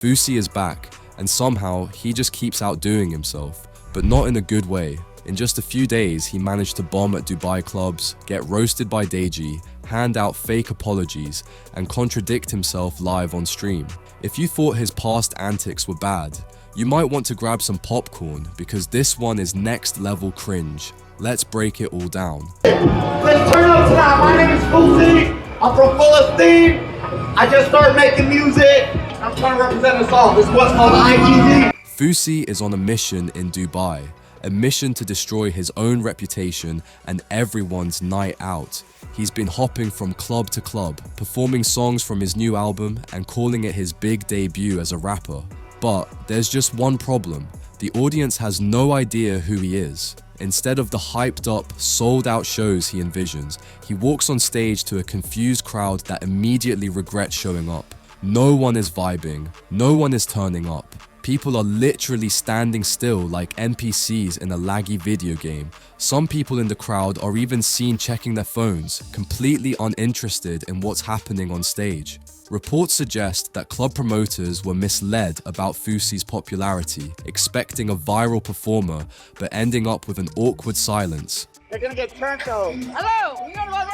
Fousey is back, and somehow he just keeps outdoing himself, but not in a good way. In just a few days, he managed to bomb at Dubai clubs, get roasted by Deji, hand out fake apologies, and contradict himself live on stream. If you thought his past antics were bad, you might want to grab some popcorn because this one is next level cringe. Let's break it all down. Let's turn up tonight. My name is Fousey. I'm from Philistine. I just started making music. I'm trying to represent us all. This is what's called IGZ. Fousey is on a mission in Dubai, a mission to destroy his own reputation and everyone's night out. He's been hopping from club to club, performing songs from his new album and calling it his big debut as a rapper. But there's just one problem. The audience has no idea who he is. Instead of the hyped up, sold out shows he envisions, he walks on stage to a confused crowd that immediately regrets showing up. No one is vibing, no one is turning up. People are literally standing still like NPCs in a laggy video game. Some people in the crowd are even seen checking their phones, completely uninterested in what's happening on stage. Reports suggest that club promoters were misled about Fousey's popularity, expecting a viral performer, but ending up with an awkward silence. They're gonna get turned though. Hello, you know what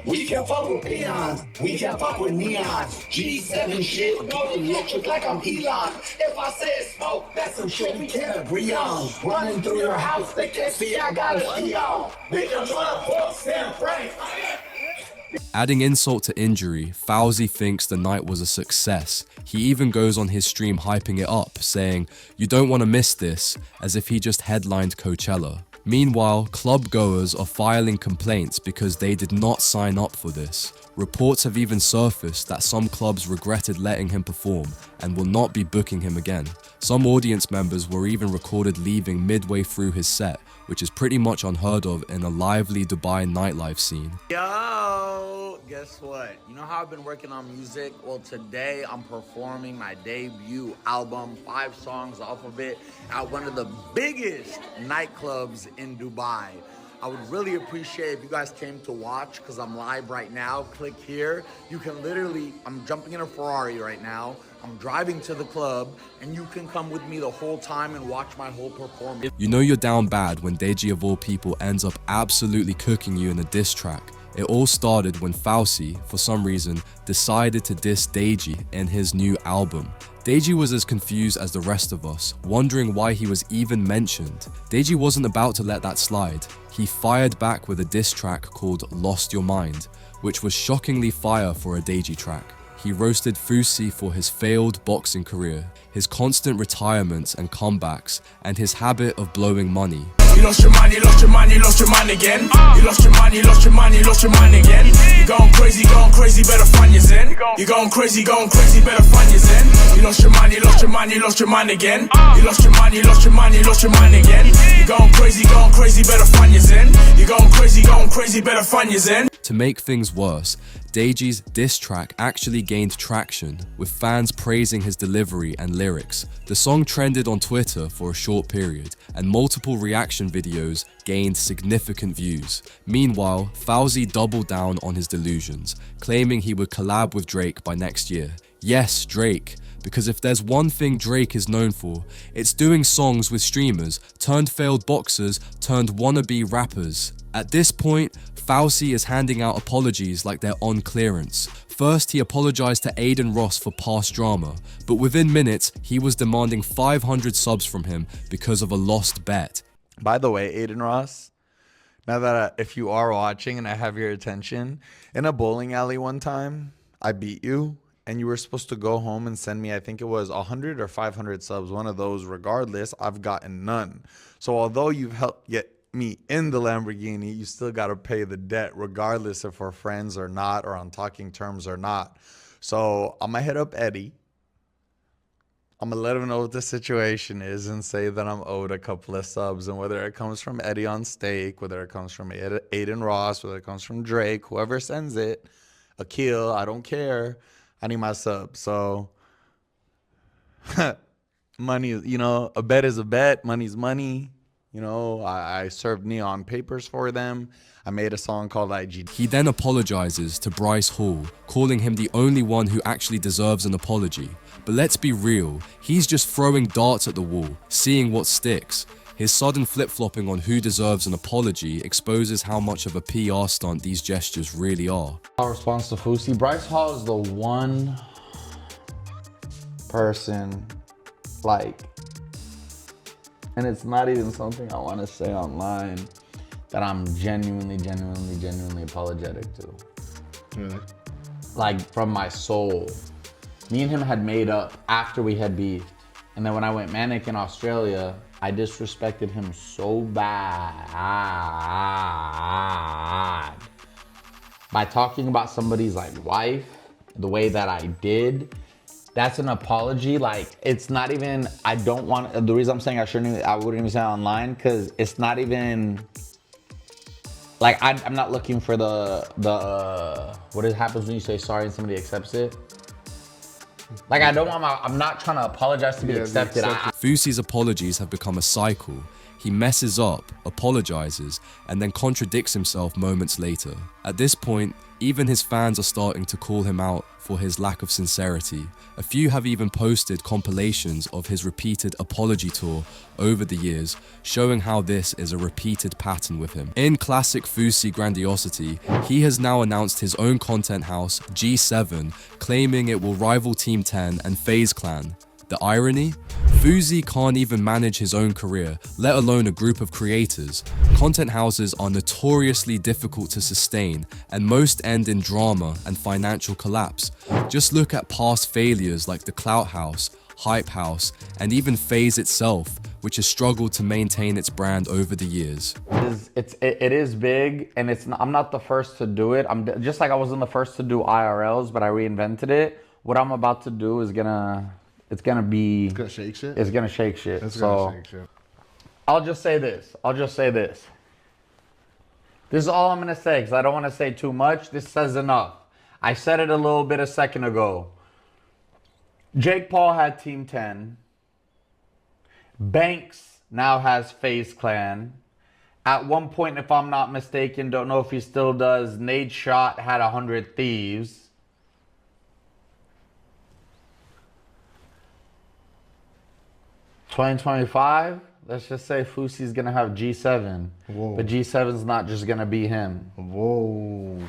We can fuck with peons, we can fuck with neons. G7 shit, go electric like I'm Elon. If I said smoke, that's some shit we can't agree on. Running through your house, they can't see I got a Leon. Make them try to fuck Sam Frank. Adding insult to injury, Fousey thinks the night was a success. He even goes on his stream hyping it up, saying, "You don't want to miss this," as if he just headlined Coachella. Meanwhile, club goers are filing complaints because they did not sign up for this. Reports have even surfaced that some clubs regretted letting him perform and will not be booking him again. Some audience members were even recorded leaving midway through his set, which is pretty much unheard of in a lively Dubai nightlife scene. Yo, guess what? You know how I've been working on music? Well, today I'm performing my debut album, 5 songs off of it, at one of the biggest nightclubs in Dubai. I would really appreciate if you guys came to watch because I'm live right now. Click here. You can literally, I'm jumping in a Ferrari right now. I'm driving to the club and you can come with me the whole time and watch my whole performance. You know you're down bad when Deji of all people ends up absolutely cooking you in a diss track. It all started when Fousey, for some reason, decided to diss Deji in his new album. Deji was as confused as the rest of us, wondering why he was even mentioned. Deji wasn't about to let that slide. He fired back with a diss track called Lost Your Mind, which was shockingly fire for a Deji track. He roasted Fousey for his failed boxing career, his constant retirements and comebacks, and his habit of blowing money. You lost your money, lost your money, lost your money again. You lost your money, lost your money, lost your money again. You going crazy, better find your zen. You going crazy, better find your zen. You lost your money, lost your money, lost your money again. You lost your money, lost your money, lost your money again. You going crazy, better find your zen. You going crazy, better find your zen. To make things worse, Deji's diss track actually gained traction, with fans praising his delivery and lyrics. The song trended on Twitter for a short period, and multiple reaction videos gained significant views. Meanwhile, Fousey doubled down on his delusions, claiming he would collab with Drake by next year. Yes, Drake, because if there's one thing Drake is known for, it's doing songs with streamers, turned failed boxers, turned wannabe rappers. At this point, Fousey is handing out apologies like they're on clearance. First, he apologized to Aiden Ross for past drama, but within minutes, he was demanding 500 subs from him because of a lost bet. By the way, Aiden Ross, now that if you are watching and I have your attention, in a bowling alley one time, I beat you and you were supposed to go home and send me, I think it was 100 or 500 subs, one of those. Regardless, I've gotten none. So although you've helped get me in the Lamborghini, you still got to pay the debt regardless if we're friends or not, or on talking terms or not. So I'm gonna hit up Eddie. I'm gonna let him know what the situation is and say that I'm owed a couple of subs, and whether it comes from Eddie on Stake, whether it comes from Aiden Ross, whether it comes from Drake, whoever sends it, Akil, I don't care, I need my subs. So money, you know, a bet is a bet, money's money. You know, I served neon papers for them. I made a song called IG. He then apologizes to Bryce Hall, calling him the only one who actually deserves an apology. But let's be real, he's just throwing darts at the wall, seeing what sticks. His sudden flip-flopping on who deserves an apology exposes how much of a PR stunt these gestures really are. Our response to Fousey, Bryce Hall is the one person, like, and it's not even something I want to say online, that I'm genuinely apologetic to. Really? Like, from my soul. Me and him had made up after we had beefed. And then when I went manic in Australia, I disrespected him so bad by talking about somebody's like wife the way that I did. That's an apology. Like, it's not even, I don't want, the reason I'm saying I wouldn't even say it online, because it's not even, like, I'm not looking for what happens when you say sorry and somebody accepts it. Like, I'm not trying to apologize to be accepted. Fousey's apologies have become a cycle. He messes up, apologizes, and then contradicts himself moments later. At this point, even his fans are starting to call him out for his lack of sincerity. A few have even posted compilations of his repeated apology tour over the years, showing how this is a repeated pattern with him. In classic Fousey grandiosity, he has now announced his own content house, G7, claiming it will rival Team 10 and FaZe Clan. The irony? Fousey can't even manage his own career, let alone a group of creators. Content houses are notoriously difficult to sustain, and most end in drama and financial collapse. Just look at past failures like the Clout House, Hype House, and even FaZe itself, which has struggled to maintain its brand over the years. It is big, and I'm not the first to do it. I'm just like I wasn't the first to do IRLs, but I reinvented it. What I'm about to do is it's gonna shake shit. It's gonna shake shit. I'll just say this. This is all I'm gonna say, because I don't want to say too much. This says enough. I said it a little bit a second ago. Jake Paul had Team 10. Banks now has FaZe Clan. At one point, if I'm not mistaken, don't know if he still does, Nate Shot had 100 Thieves. $2025, let's just say Fousey's gonna have G7. Whoa. But G7's not just gonna be him. Whoa.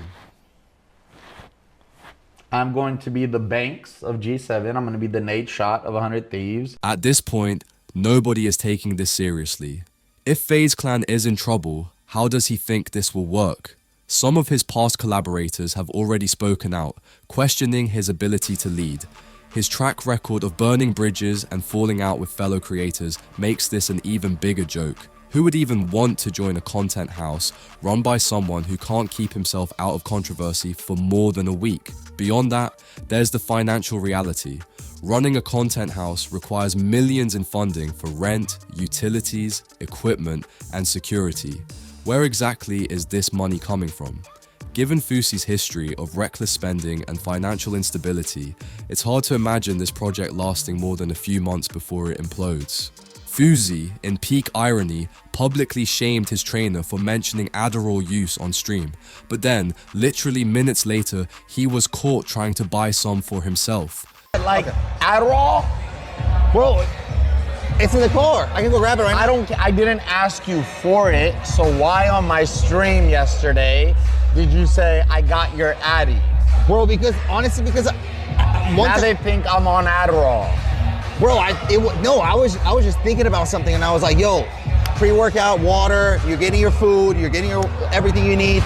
I'm going to be the Banks of G7. I'm gonna be the Nate Shot of 100 Thieves. At this point, nobody is taking this seriously. If FaZe Clan is in trouble, how does he think this will work? Some of his past collaborators have already spoken out, questioning his ability to lead. His track record of burning bridges and falling out with fellow creators makes this an even bigger joke. Who would even want to join a content house run by someone who can't keep himself out of controversy for more than a week? Beyond that, there's the financial reality. Running a content house requires millions in funding for rent, utilities, equipment, and security. Where exactly is this money coming from? Given Fousey's history of reckless spending and financial instability, it's hard to imagine this project lasting more than a few months before it implodes. Fousey, in peak irony, publicly shamed his trainer for mentioning Adderall use on stream, but then, literally minutes later, he was caught trying to buy some for himself. Like, Adderall? Bro, it's in the car. I can go grab it right now. I didn't ask you for it, so why on my stream yesterday did you say I got your Addy? Bro, because honestly, now they think I'm on Adderall. Bro, I was just thinking about something, and I was like, yo, pre-workout, water, you're getting your food, you're getting your everything you need.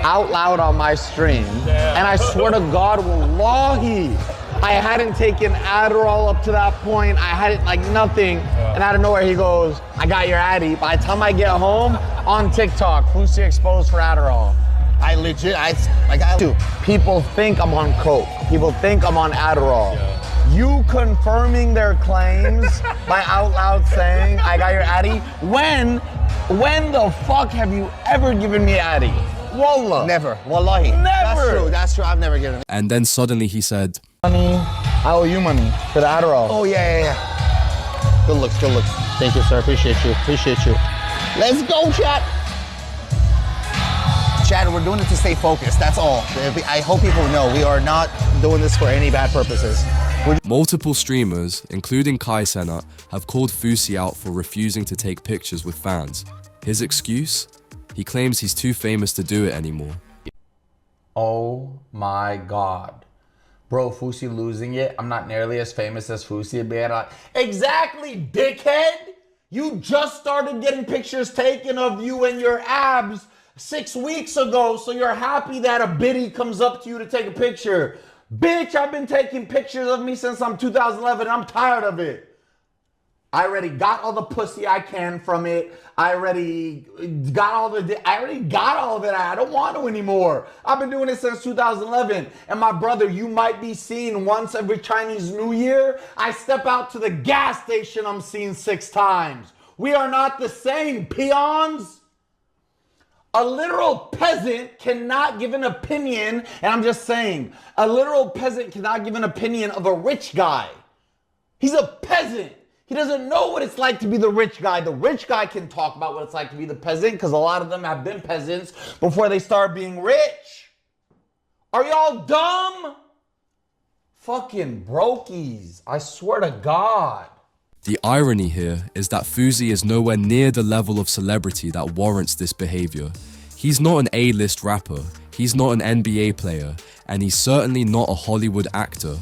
Out loud on my stream, and I swear to God, wallahi, I hadn't taken Adderall up to that point. I hadn't, like, nothing. And out of nowhere, he goes, I got your Addy. By the time I get home, on TikTok, Fousey exposed for Adderall. People think I'm on coke. People think I'm on Adderall. You confirming their claims by out loud saying, I got your Addy? When the fuck have you ever given me Addy? Wallah. Never. Wallahi. Never. That's true. I've never given it. And then suddenly he said, Money. I owe you money for the Adderall. Oh, yeah. Good looks. Thank you, sir. Appreciate you. Let's go, chat. Chat, we're doing it to stay focused. That's all. I hope people know we are not doing this for any bad purposes. Multiple streamers, including Kai Cenat, have called Fousey out for refusing to take pictures with fans. His excuse? He claims he's too famous to do it anymore. Oh my God. Bro, Fousey losing it. I'm not nearly as famous as Fousey. Exactly, dickhead. You just started getting pictures taken of you and your abs 6 weeks ago, so you're happy that a biddy comes up to you to take a picture. Bitch, I've been taking pictures of me since I'm 2011. I'm tired of it. I already got all the pussy I can from it. I already got all of it. I don't want to anymore. I've been doing it since 2011. And my brother, you might be seen once every Chinese New Year. I step out to the gas station, I'm seen 6 times. We are not the same, peons. A literal peasant cannot give an opinion, and I'm just saying, a literal peasant cannot give an opinion of a rich guy. He's a peasant. He doesn't know what it's like to be the rich guy. The rich guy can talk about what it's like to be the peasant because a lot of them have been peasants before they start being rich. Are y'all dumb? Fucking brokies. I swear to God. The irony here is that Fousey is nowhere near the level of celebrity that warrants this behavior. He's not an A-list rapper, he's not an NBA player, and he's certainly not a Hollywood actor.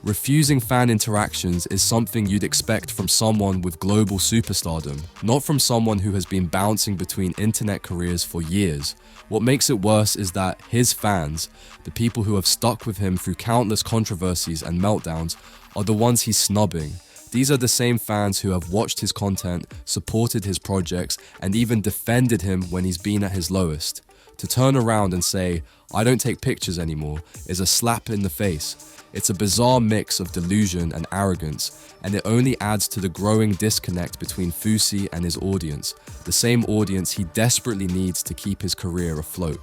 Refusing fan interactions is something you'd expect from someone with global superstardom, not from someone who has been bouncing between internet careers for years. What makes it worse is that his fans, the people who have stuck with him through countless controversies and meltdowns, are the ones he's snubbing. These are the same fans who have watched his content, supported his projects, and even defended him when he's been at his lowest. To turn around and say, "I don't take pictures anymore," is a slap in the face. It's a bizarre mix of delusion and arrogance, and it only adds to the growing disconnect between Fousey and his audience, the same audience he desperately needs to keep his career afloat.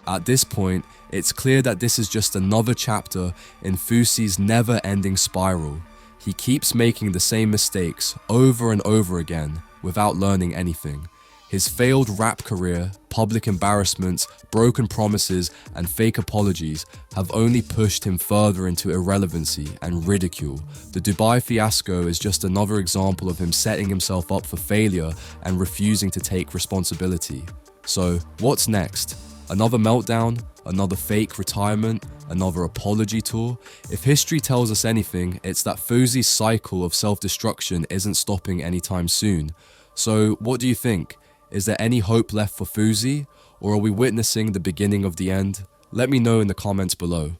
At this point, it's clear that this is just another chapter in Fousey's never-ending spiral. He keeps making the same mistakes over and over again without learning anything. His failed rap career, public embarrassments, broken promises, and fake apologies have only pushed him further into irrelevancy and ridicule. The Dubai fiasco is just another example of him setting himself up for failure and refusing to take responsibility. So, what's next? Another meltdown? Another fake retirement? Another apology tour? If history tells us anything, it's that Fousey's cycle of self-destruction isn't stopping anytime soon. So, what do you think? Is there any hope left for Fousey, or are we witnessing the beginning of the end? Let me know in the comments below.